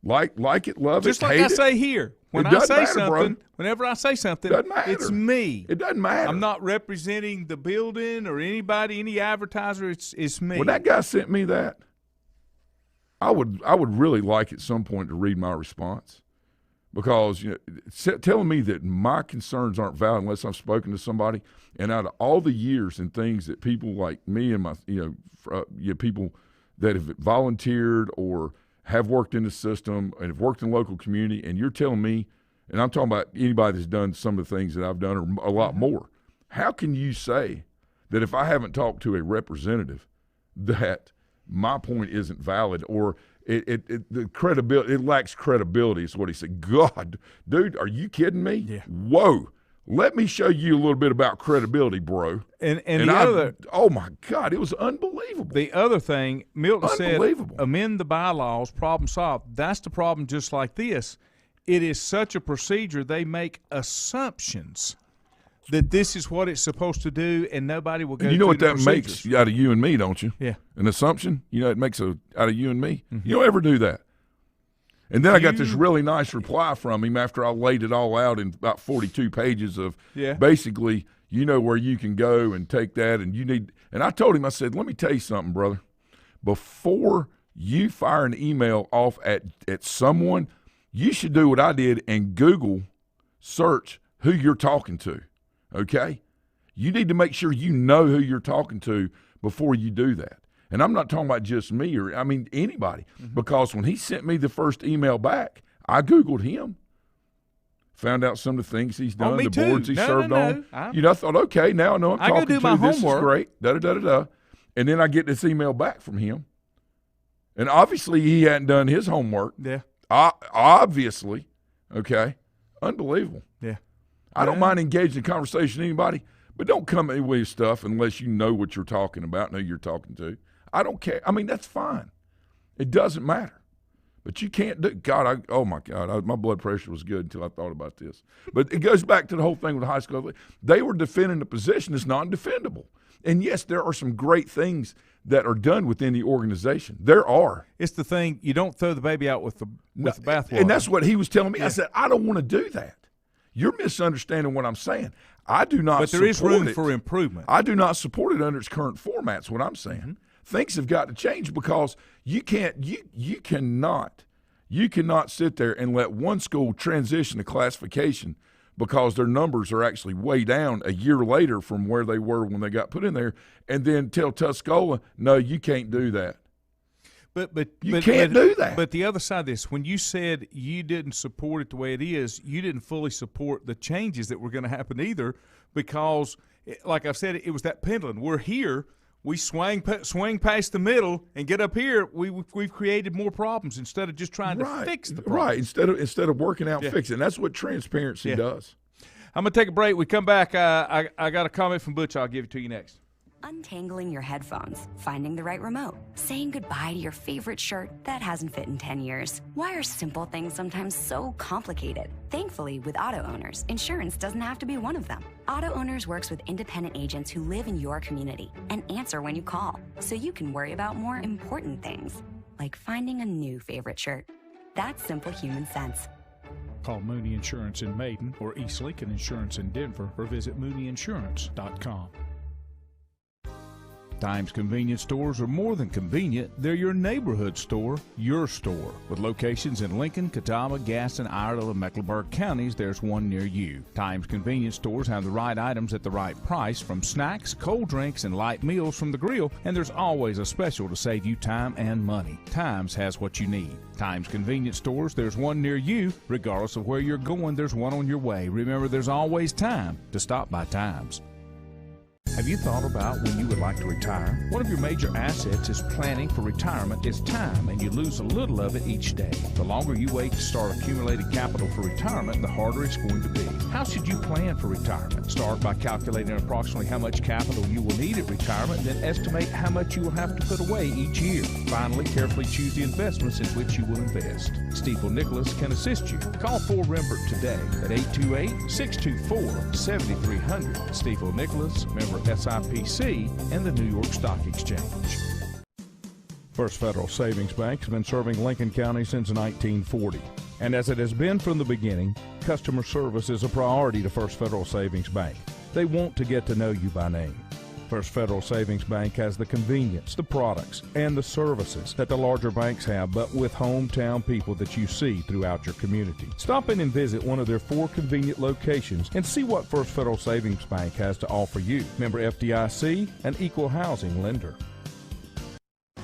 Like it, love just it, like hate I it. say here. When It I doesn't say matter, something, bro. whenever I say something, Doesn't matter. it's me. It doesn't matter. I'm not representing the building or anybody, any advertiser. It's me. When that guy sent me that, I would really like at some point to read my response, because telling me that my concerns aren't valid unless I've spoken to somebody, and out of all the years and things that people like me and my people that have volunteered or have worked in the system and have worked in the local community, and you're telling me, and I'm talking about anybody that's done some of the things that I've done or a lot more, how can you say that if I haven't talked to a representative that my point isn't valid, or the credibility, it lacks credibility is what he said. God, dude, are you kidding me? Yeah. Whoa. Let me show you a little bit about credibility, bro. And the other – oh, my God, it was unbelievable. The other thing, Milton said, Unbelievable. amend the bylaws, problem solved. That's the problem just like this. It is such a procedure, they make assumptions that this is what it's supposed to do, and nobody will go through the procedures. You know what that makes out of you and me, don't you? Yeah. An assumption? You know, it makes out of you and me. Mm-hmm. You don't ever do that. And then I got this really nice reply from him after I laid it all out in about 42 pages of basically, you know where you can go and take that, and you need – and I told him, I said, let me tell you something, brother. Before you fire an email off at someone, you should do what I did and Google search who you're talking to. Okay? You need to make sure you know who you're talking to before you do that. And I'm not talking about just me or, I mean, anybody. Mm-hmm. Because when he sent me the first email back, I Googled him, found out some of the things he's done, the boards he served on. I thought, okay, now I know I'm talking to. Do my this homework. Is great, da-da-da-da-da. And then I get this email back from him. And obviously he hadn't done his homework. Yeah. Obviously. Okay. Unbelievable. Yeah. I don't mind engaging in conversation with anybody, but don't come in with stuff unless you know what you're talking about and who you're talking to. I don't care. I mean, that's fine. It doesn't matter. But you can't do – God, oh, my God, my blood pressure was good until I thought about this. But it goes back to the whole thing with the high school. They were defending a position that's non-defendable. And, yes, there are some great things that are done within the organization. There are. It's the thing – you don't throw the baby out with the bathwater. And that's what he was telling me. Yeah. I said, I don't want to do that. You're misunderstanding what I'm saying. I do not support it. But there is room for improvement. I do not support it under its current formats, what I'm saying. Mm-hmm. Things have got to change because you cannot sit there and let one school transition to classification because their numbers are actually way down a year later from where they were when they got put in there, and then tell Tuscola, no, you can't do that. But you can't do that. But the other side of this, when you said you didn't support it the way it is, you didn't fully support the changes that were going to happen either, because, like I've said, it was that pendulum. We're here. We swing past the middle and get up here. We've created more problems instead of just trying to fix the problem. Right, instead of working out fixing. That's what transparency does. I'm going to take a break. We come back. I got a comment from Butch. I'll give it to you next. Untangling your headphones, finding the right remote, saying goodbye to your favorite shirt that hasn't fit in 10 years. Why are simple things sometimes so complicated? Thankfully, with auto owners, insurance doesn't have to be one of them. Auto Owners works with independent agents who live in your community and answer when you call, so you can worry about more important things, like finding a new favorite shirt. That's simple human sense. Call Mooney Insurance in Maiden or East Lincoln Insurance in Denver or visit mooneyinsurance.com. Times convenience stores are more than convenient. They're your neighborhood store, your store. With locations in Lincoln, Catawba, Gaston, Iredell, and Mecklenburg counties, there's one near you. Times convenience stores have the right items at the right price, from snacks, cold drinks, and light meals from the grill, and there's always a special to save you time and money. Times has what you need. Times convenience stores, there's one near you. Regardless of where you're going, there's one on your way. Remember, there's always time to stop by Times. Have you thought about when you would like to retire? One of your major assets is planning for retirement is time, and you lose a little of it each day. The longer you wait to start accumulating capital for retirement, the harder it's going to be. How should you plan for retirement? Start by calculating approximately how much capital you will need at retirement, then estimate how much you will have to put away each year. Finally, carefully choose the investments in which you will invest. Stifel Nicholas can assist you. Call Fort Rembert today at 828-624-7300. Stifel Nicholas, member SIPC, and the New York Stock Exchange. First Federal Savings Bank has been serving Lincoln County since 1940. And as it has been from the beginning, customer service is a priority to First Federal Savings Bank. They want to get to know you by name. First Federal Savings Bank has the convenience, the products, and the services that the larger banks have, but with hometown people that you see throughout your community. Stop in and visit one of their 4 convenient locations and see what First Federal Savings Bank has to offer you. Member FDIC, an equal housing lender.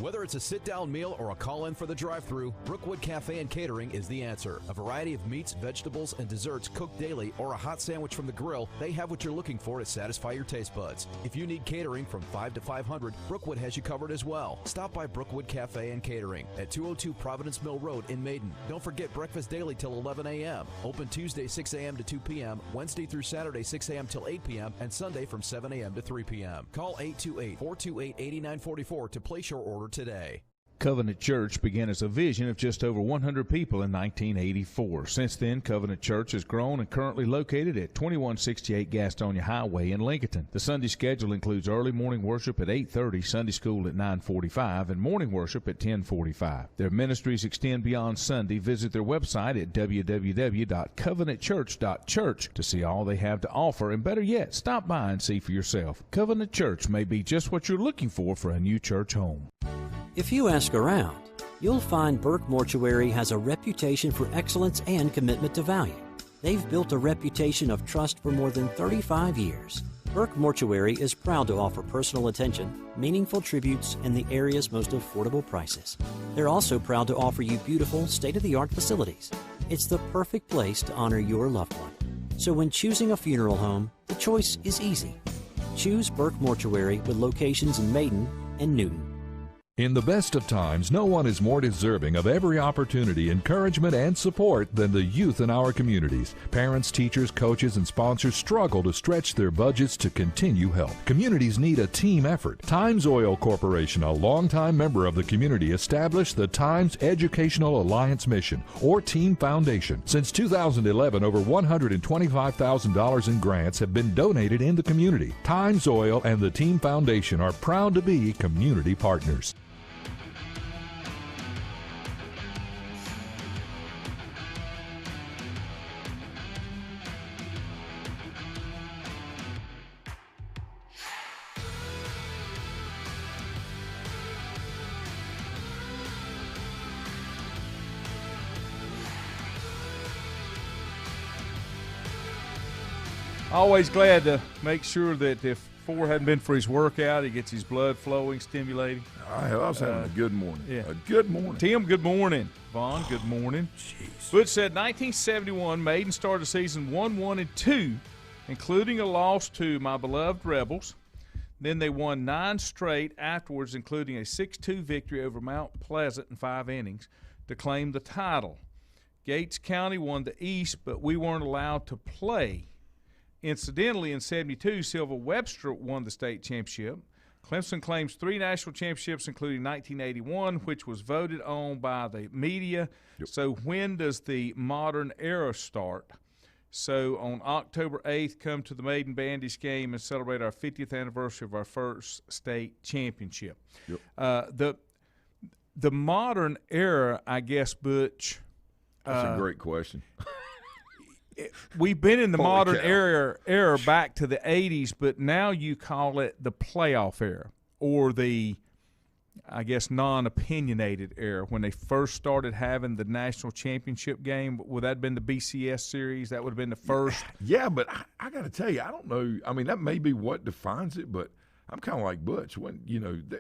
Whether it's a sit-down meal or a call-in for the drive-thru, Brookwood Cafe and Catering is the answer. A variety of meats, vegetables, and desserts cooked daily, or a hot sandwich from the grill, they have what you're looking for to satisfy your taste buds. If you need catering from 5 to 500, Brookwood has you covered as well. Stop by Brookwood Cafe and Catering at 202 Providence Mill Road in Maiden. Don't forget breakfast daily till 11 a.m. Open Tuesday 6 a.m. to 2 p.m., Wednesday through Saturday 6 a.m. till 8 p.m., and Sunday from 7 a.m. to 3 p.m. Call 828-428-8944 to place your order today. Covenant Church began as a vision of just over 100 people in 1984. Since then, Covenant Church has grown and currently located at 2168 Gastonia Highway in Lincoln. The Sunday schedule includes early morning worship at 8:30, Sunday school at 9:45, and morning worship at 10:45. Their ministries extend beyond Sunday. Visit their website at www.covenantchurch.church to see all they have to offer, and better yet, stop by and see for yourself. Covenant Church may be just what you're looking for a new church home. If you ask around, you'll find Burke Mortuary has a reputation for excellence and commitment to value. They've built a reputation of trust for more than 35 years. Burke Mortuary is proud to offer personal attention, meaningful tributes, and the area's most affordable prices. They're also proud to offer you beautiful, state-of-the-art facilities. It's the perfect place to honor your loved one. So when choosing a funeral home, the choice is easy. Choose Burke Mortuary with locations in Maiden and Newton. In the best of times, no one is more deserving of every opportunity, encouragement, and support than the youth in our communities. Parents, teachers, coaches, and sponsors struggle to stretch their budgets to continue help. Communities need a team effort. Times Oil Corporation, a longtime member of the community, established the Times Educational Alliance Mission, or Team Foundation. Since 2011, over $125,000 in grants have been donated in the community. Times Oil and the Team Foundation are proud to be community partners. Always glad to make sure that if Ford hadn't been for his workout, he gets his blood flowing, stimulating. I was having a good morning. Yeah. A good morning. Tim, good morning. Vaughn, good morning. Jeez. Butch said 1971, Maiden started the season 1-1-2, including a loss to my beloved Rebels. Then they won 9 straight afterwards, including a 6-2 victory over Mount Pleasant in 5 innings to claim the title. Gates County won the East, but we weren't allowed to play. Incidentally, in 72, Sylva Webster won the state championship. Clemson claims 3 national championships, including 1981, which was voted on by the media. Yep. So when does the modern era start? So on October 8th, come to the Maiden Bandies game and celebrate our 50th anniversary of our first state championship. Yep. The modern era, I guess, Butch. That's a great question. we've been in the Holy modern cow. era back to the 80s, but now you call it the playoff era or the, I guess, non-opinionated era when they first started having the national championship game. Would that have been the BCS series? That would have been the first. Yeah, but I got to tell you, I don't know. I mean, that may be what defines it, but I'm kind of like Butch. When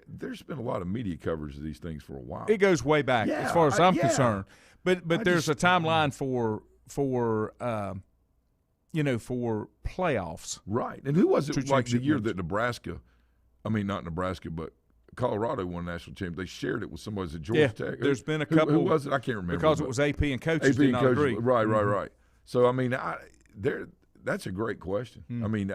there's been a lot of media coverage of these things for a while. It goes way back as far as I'm concerned. But there's a timeline for playoffs. Right. And who was it like the championship year games. that Nebraska, I mean, not Nebraska, but Colorado won national championship? They shared it with somebody at Georgia Tech. There's been a Who couple. was it? I can't remember. Because it was AP and coaches did not coaches, agree. Right. So, I mean, that's a great question. I mean,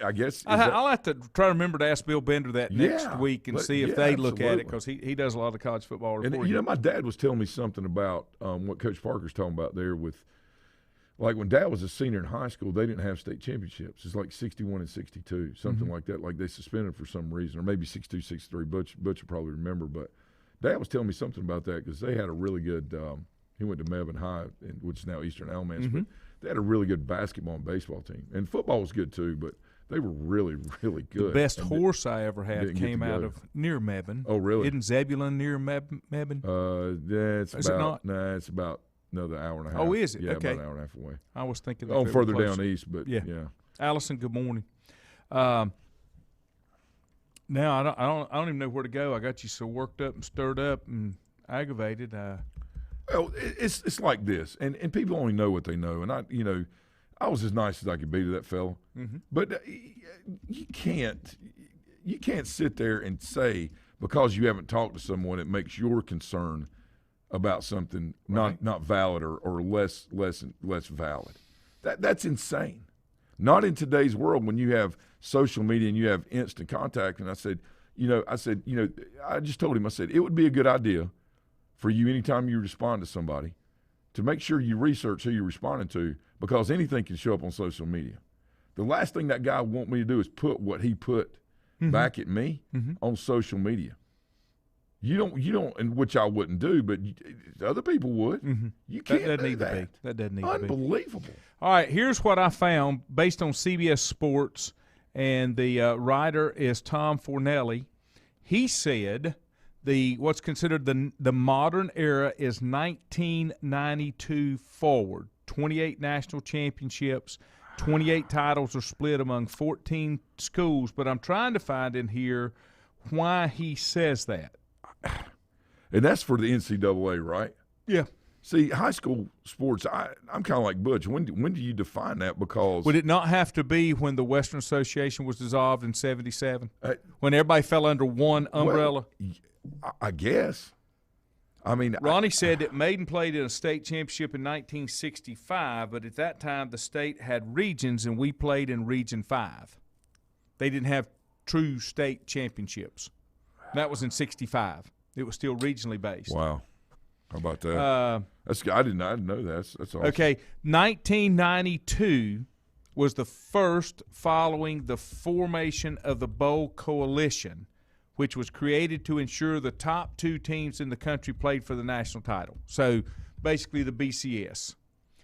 I guess. I'll have to try to remember to ask Bill Bender that next week and see if they look at it, because he does a lot of college football reporting. And, my dad was telling me something about what Coach Parker's talking about there with, like, when Dad was a senior in high school, they didn't have state championships. It's like 61 and 62, something like that. Like they suspended for some reason, or maybe 62, 63. Butch will probably remember. But Dad was telling me something about that because they had a really good he went to Mebane High, which is now Eastern Alamance, but they had a really good basketball and baseball team. And football was good too, but they were really, really good. The best horse I ever had came out of near Mebane. Oh, really? Isn't Zebulon near Mebane? Yeah, it's Is about, it not? Nah, it's about another hour and a half. Oh, is it? Yeah, Okay. about an hour and a half away. I was thinking. Oh, further down east, but yeah. Allison, good morning. Now I don't even know where to go. I got you so worked up and stirred up and aggravated. Well, it's like this, and people only know what they know. And I was as nice as I could be to that fellow, but you can't sit there and say because you haven't talked to someone it makes your concern about something not valid or less valid. That's insane. Not in today's world when you have social media and you have instant contact. And I said, I just told him, I said, it would be a good idea for you anytime you respond to somebody to make sure you research who you're responding to, because anything can show up on social media. The last thing that guy want me to do is put what he put back at me on social media. You don't, and which I wouldn't do, but other people would. You can't that do need that. to be. That doesn't need to be. Unbelievable. All right, here's what I found based on CBS Sports, and the writer is Tom Fornelli. He said what's considered the modern era is 1992 forward. 28 national championships, 28 titles are split among 14 schools. But I'm trying to find in here why he says that. And that's for the NCAA, right? Yeah. See, high school sports, I'm kind of like Butch. When do you define that? Because would it not have to be when the Western Association was dissolved in 77? When everybody fell under one umbrella? Well, I guess. I mean, Ronnie said that Maiden played in a state championship in 1965, but at that time the state had regions, and we played in Region 5. They didn't have true state championships. That was in 65. It was still regionally based. Wow. How about that? I didn't know that. That's awesome. Okay, 1992 was the first following the formation of the Bowl Coalition, which was created to ensure the top two teams in the country played for the national title. So basically the BCS.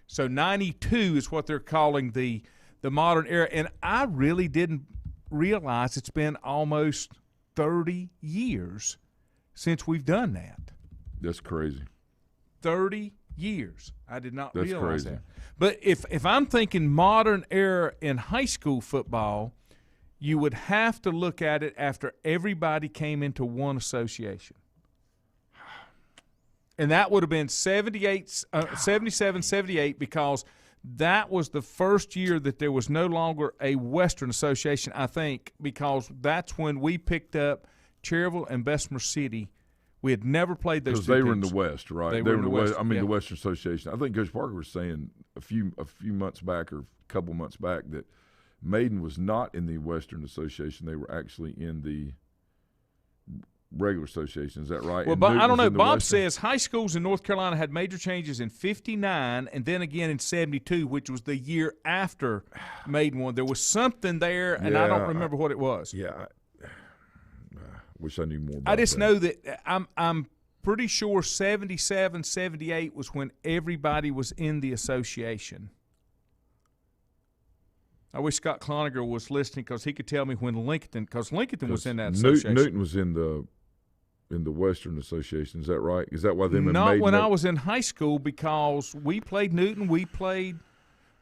So 92 is what they're calling the modern era. And I really didn't realize it's been almost 30 years since we've done that. That's crazy. 30 years. I did not realize crazy. that. But if I'm thinking modern era in high school football, you would have to look at it after everybody came into one association. And that would have been 77, 78, because that was the first year that there was no longer a Western Association, I think, because that's when we picked up Cherryville and Bessemer City. We had never played those two teams. Because they were in the West, right? They were in the West. I mean, the Western Association. I think Coach Parker was saying a few months back or a couple months back that Maiden was not in the Western Association. They were actually in the regular association. Is that right? Well, Newton I don't was know. in the Bob Western? says high schools in North Carolina had major changes in 59 and then again in 72, which was the year after Maiden won. There was something there, and I don't remember what it was. Yeah. I wish I knew more about I just that. know that I'm pretty sure 77, 78 was when everybody was in the association. I wish Scott Cloninger was listening because he could tell me when Lincoln was in that association. Newton was in the Western Association. Is that right? Is that why them and Not Maiden when never- I was in high school, because we played Newton,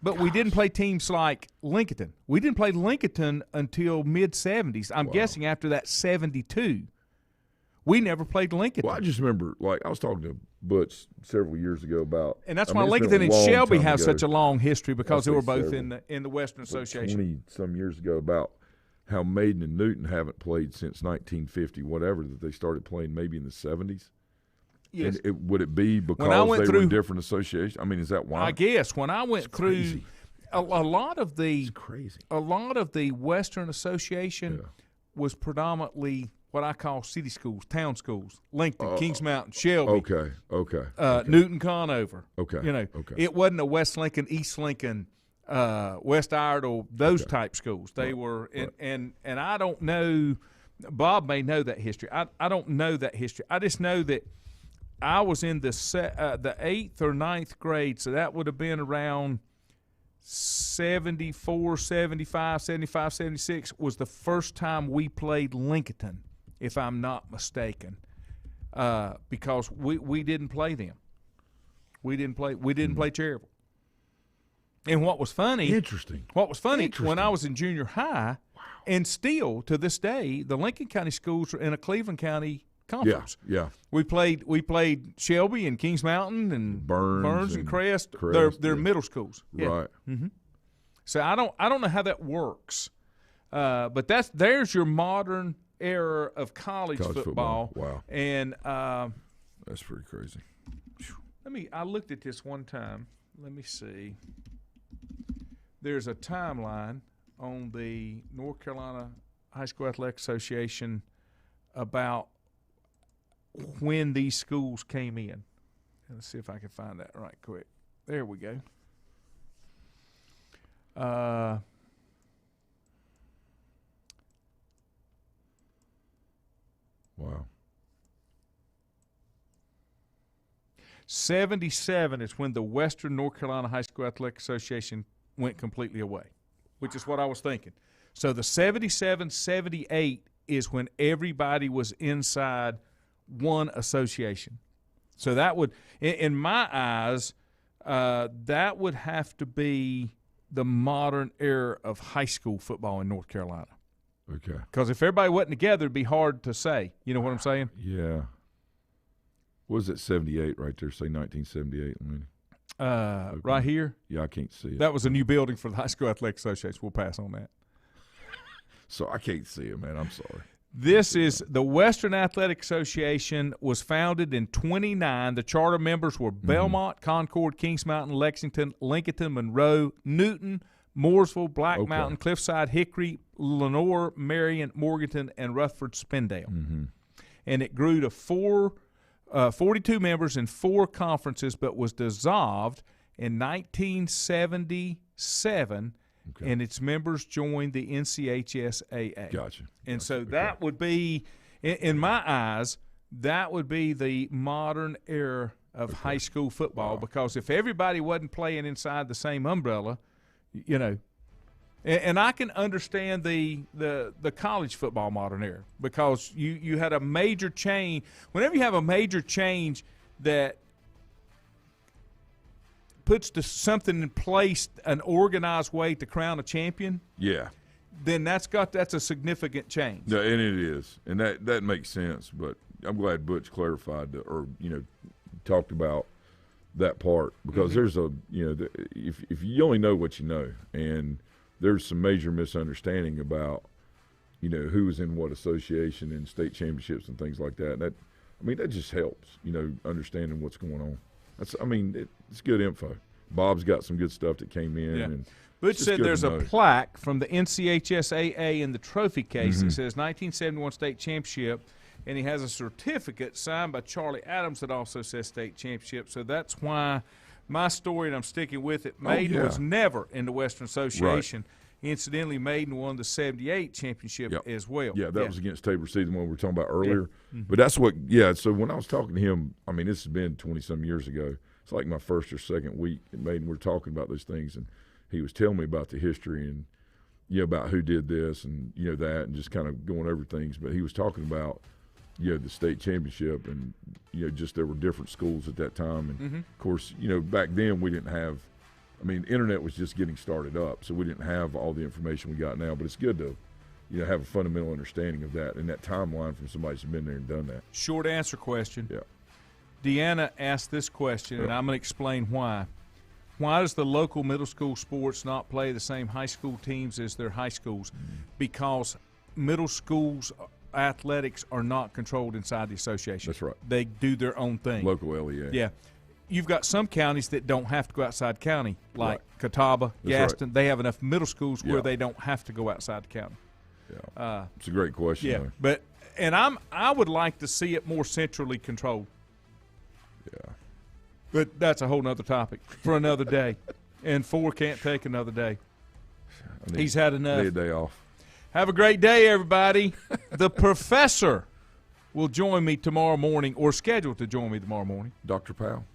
but we didn't play teams like Lincoln. We didn't play Lincoln until mid-'70s. I'm guessing after that 72. We never played Lincoln. Well, I just remember, like, I was talking to Butch several years ago about, And that's I why mean, it's been Lincoln a and long Shelby time have ago. such a long history, because they I'll were say both several. in the Western Association. 20-some years ago, about how Maiden and Newton haven't played since 1950, whatever, that they started playing maybe in the 70s. Yes. And would it be because When I went they were through- in different associations? I mean, is that why? I guess when I went through crazy. a lot of the It's crazy. a lot of the Western Association Yeah. was predominantly what I call city schools, town schools: Lincoln, Kings Mountain, Shelby, Okay. Newton, Conover. Okay. You know, Okay. it wasn't a West Lincoln, East Lincoln, West Iredell, those type schools. They were, and I don't know. Bob may know that history. I don't know that history. I just know that I was in the 8th or 9th grade, so that would have been around 74, 75, 75, 76 was the first time we played Lincoln, if I'm not mistaken, because we didn't play them. We didn't play Cherryville. And what was funny? Interesting. When I was in junior high, and still to this day, the Lincoln County schools are in a Cleveland County conference. Yeah. We played Shelby and Kings Mountain and Burns and and Crest. Crest, They're yeah. middle schools. Yeah. Right. So I don't know how that works, but there's your modern era of college football. Wow. And That's pretty crazy. I looked at this one time. Let me see. There's a timeline on the North Carolina High School Athletic Association about when these schools came in. Let's see if I can find that right quick. There we go. Wow. 77 is when the Western North Carolina High School Athletic Association went completely away, which is what I was thinking. So the 77, 78 is when everybody was inside one association. So that would, in my eyes, that would have to be the modern era of high school football in North Carolina. Okay. Because if everybody wasn't together, it'd be hard to say. You know what I'm saying? Yeah. What was it, 78 right there? Say 1978. I mean, Right here, yeah, I can't see it. that was a new building for the High School Athletic Association. We'll pass on that. So I can't see it, man. I'm sorry. This is the Western Athletic Association was founded in 29. The charter members were Belmont, Concord, Kings Mountain, Lexington, Lincoln, Monroe, Newton, Mooresville, Black Mountain, Cliffside, Hickory, Lenore, Marion, Morganton, and Rutherford Spindale. And it grew to 42 members in 4 conferences, but was dissolved in 1977. And its members joined the NCHSAA. Gotcha. And so that would be, in my eyes, that would be the modern era of high school football. Because if everybody wasn't playing inside the same umbrella, you know, and I can understand the college football modern era, because you had a major change. Whenever you have a major change that puts something in place, an organized way to crown a champion, Yeah. then that's a significant change. Yeah, and it is. And that makes sense. But I'm glad Butch clarified talked about that part, because there's if you only know what you know, and there's some major misunderstanding about, who was in what association and state championships and things like that. And that just helps, understanding what's going on. It's good info. Bob's got some good stuff that came in. Yeah. And Butch it's just said good there's to a know. plaque from the NCHSAA in the trophy case that says 1971 state championship, and he has a certificate signed by Charlie Adams that also says state championship. So that's why my story, and I'm sticking with it, Maiden was never in the Western Association. Incidentally, Maiden won the 78 championship as well. Yeah, that was against Tabor City, the one we were talking about earlier. But that's what, so when I was talking to him, this has been 20-some years ago. It's like my first or second week at Maiden. We were talking about those things, and he was telling me about the history. And, about who did this and, that, and just kind of going over things. But he was talking about, the state championship and, just there were different schools at that time. And, of course, back then we didn't have – internet was just getting started up, so we didn't have all the information we got now. But it's good to, have a fundamental understanding of that and that timeline from somebody who's been there and done that. Short answer question. Yeah. Deanna asked this question, and I'm going to explain why. Why does the local middle school sports not play the same high school teams as their high schools? Because middle schools athletics are not controlled inside the association. That's right. They do their own thing. Local LEA. Yeah. You've got some counties that don't have to go outside county, like Catawba, That's Gaston. right. They have enough middle schools where Yeah. they don't have to go outside the county. Yeah. It's a great question. Yeah, though. I would like to see it more centrally controlled. Yeah. But that's a whole nother topic for another day. And 4 can't take another day. He's had enough. Need a day off. Have a great day, everybody. The professor will join me tomorrow morning, or scheduled to join me tomorrow morning. Dr. Powell.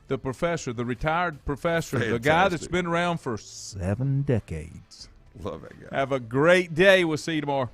The professor, the retired professor, the Fantastic. guy that's been around for 7 decades. Love that guy. Have a great day. We'll see you tomorrow.